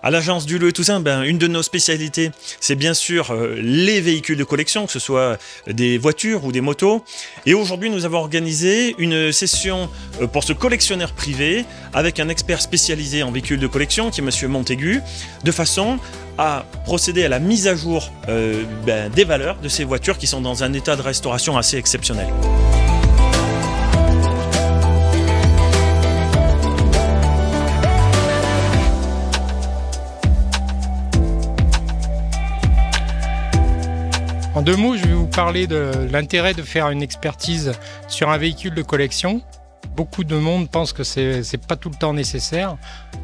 À l'agence du Lot et Toussaint, une de nos spécialités, c'est bien sûr les véhicules de collection, que ce soit des voitures ou des motos. Et aujourd'hui, nous avons organisé une session pour ce collectionneur privé avec un expert spécialisé en véhicules de collection, qui est Monsieur Montaigu, de façon à procéder à la mise à jour des valeurs de ces voitures qui sont dans un état de restauration assez exceptionnel. En deux mots, je vais vous parler de l'intérêt de faire une expertise sur un véhicule de collection. Beaucoup de monde pense que c'est pas tout le temps nécessaire.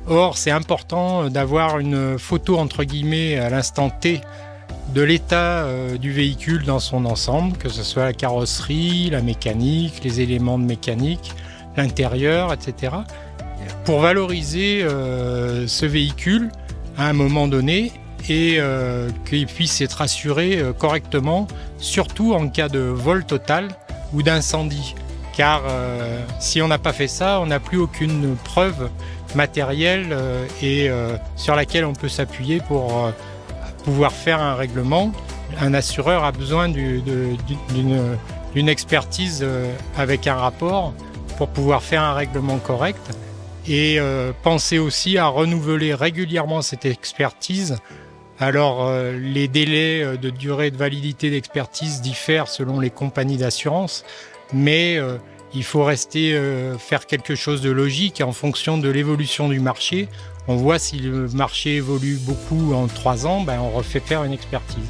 Or, c'est important d'avoir une photo entre guillemets à l'instant T de l'état du véhicule dans son ensemble, que ce soit la carrosserie, la mécanique, les éléments de mécanique, l'intérieur, etc. Pour valoriser ce véhicule à un moment donné et qu'il puisse être assuré correctement, surtout en cas de vol total ou d'incendie. Car si on n'a pas fait ça, on n'a plus aucune preuve matérielle et sur laquelle on peut s'appuyer pour pouvoir faire un règlement. Un assureur a besoin d'une expertise avec un rapport pour pouvoir faire un règlement correct. Et penser aussi à renouveler régulièrement cette expertise. Alors, les délais de durée de validité d'expertise diffèrent selon les compagnies d'assurance, mais il faut rester faire quelque chose de logique en fonction de l'évolution du marché. On voit si le marché évolue beaucoup en 3 ans, on refait faire une expertise.